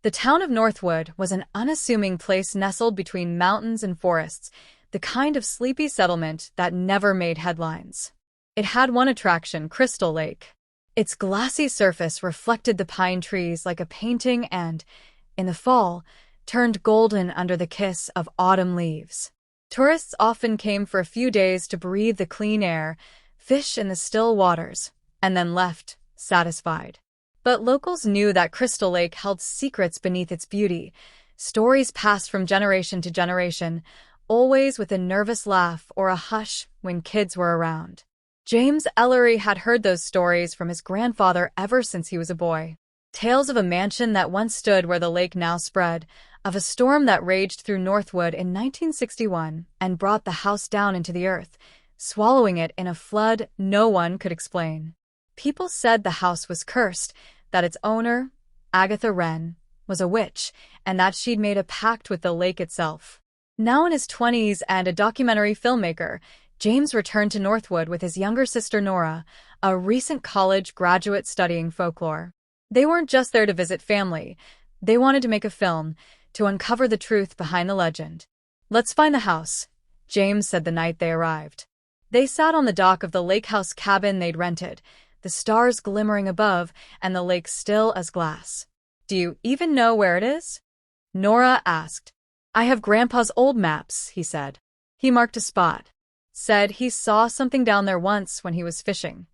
The town of Northwood was an unassuming place nestled between mountains and forests, the kind of sleepy settlement that never made headlines. It had one attraction, Crystal Lake. Its glassy surface reflected the pine trees like a painting and, in the fall, turned golden under the kiss of autumn leaves. Tourists often came for a few days to breathe the clean air, fish in the still waters, and then left, satisfied. But locals knew that Crystal Lake held secrets beneath its beauty, stories passed from generation to generation, always with a nervous laugh or a hush when kids were around. James Ellery had heard those stories from his grandfather ever since he was a boy. Tales of a mansion that once stood where the lake now spread, of a storm that raged through Northwood in 1961 and brought the house down into the earth, swallowing it in a flood no one could explain. People said the house was cursed, that its owner, Agatha Wren, was a witch, and that she'd made a pact with the lake itself. Now in his 20s and a documentary filmmaker, James returned to Northwood with his younger sister Nora, a recent college graduate studying folklore. They weren't just there to visit family. They wanted to make a film, to uncover the truth behind the legend. "Let's find the house," James said the night they arrived. They sat on the dock of the lake house cabin they'd rented, the stars glimmering above and the lake still as glass. "Do you even know where it is?" Nora asked. "I have Grandpa's old maps," he said. He marked a spot. Said he saw something down there once when he was fishing.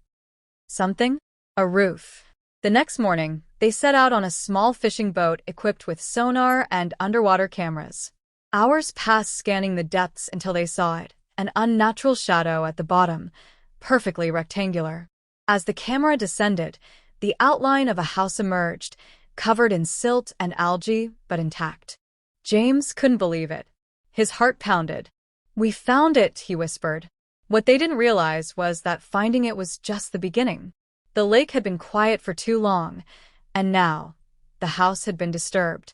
Something? A roof. The next morning, they set out on a small fishing boat equipped with sonar and underwater cameras. Hours passed scanning the depths until they saw it, an unnatural shadow at the bottom, perfectly rectangular. As the camera descended, the outline of a house emerged, covered in silt and algae, but intact. James couldn't believe it. His heart pounded. "We found it," he whispered. What they didn't realize was that finding it was just the beginning. The lake had been quiet for too long, and now, the house had been disturbed.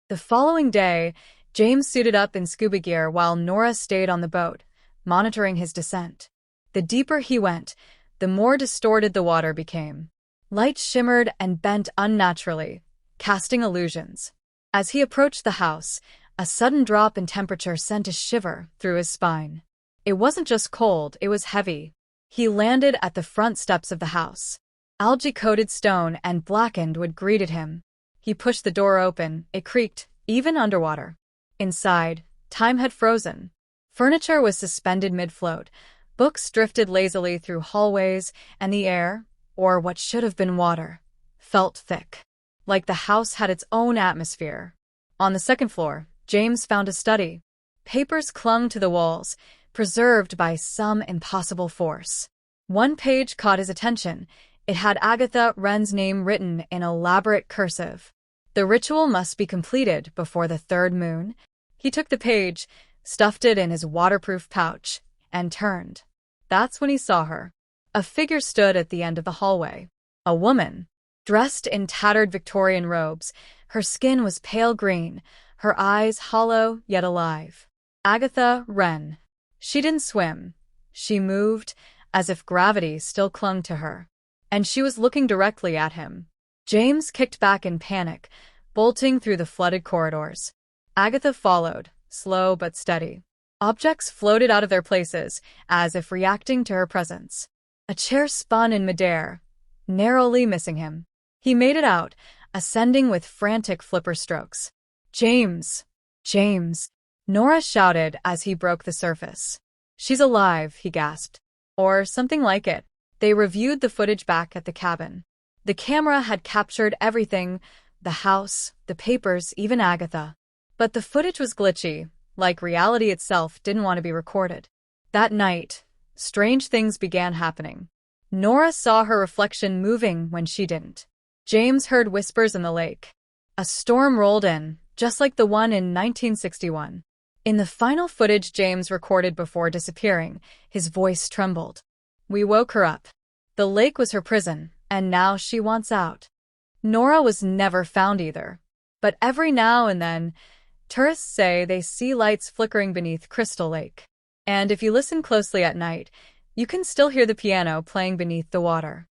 The following day, James suited up in scuba gear while Nora stayed on the boat, monitoring his descent. The deeper he went, the more distorted the water became. Light shimmered and bent unnaturally, casting illusions. As he approached the house, a sudden drop in temperature sent a shiver through his spine. It wasn't just cold, it was heavy. He landed at the front steps of the house. Algae-coated stone and blackened wood greeted him. He pushed the door open, it creaked, even underwater. Inside, time had frozen. Furniture was suspended mid-float. Books drifted lazily through hallways, and the air, or what should have been water, felt thick. Like the house had its own atmosphere. On the second floor, James found a study. Papers clung to the walls, preserved by some impossible force. One page caught his attention. It had Agatha Wren's name written in elaborate cursive. The ritual must be completed before the third moon. He took the page, stuffed it in his waterproof pouch, and turned. That's when he saw her. A figure stood at the end of the hallway. A woman, dressed in tattered Victorian robes. Her skin was pale green, her eyes hollow yet alive. Agatha Wren. She didn't swim. She moved, as if gravity still clung to her. And she was looking directly at him. James kicked back in panic, bolting through the flooded corridors. Agatha followed, slow but steady. Objects floated out of their places, as if reacting to her presence. A chair spun in midair, narrowly missing him. He made it out, ascending with frantic flipper strokes. "James! James!" Nora shouted as he broke the surface. "She's alive," he gasped. Or something like it. They reviewed the footage back at the cabin. The camera had captured everything, the house, the papers, even Agatha. But the footage was glitchy, like reality itself didn't want to be recorded. That night, strange things began happening. Nora saw her reflection moving when she didn't. James heard whispers in the lake. A storm rolled in, just like the one in 1961. In the final footage James recorded before disappearing, his voice trembled. "We woke her up. The lake was her prison, and now she wants out." Nora was never found either. But every now and then, tourists say they see lights flickering beneath Crystal Lake. And if you listen closely at night, you can still hear the piano playing beneath the water.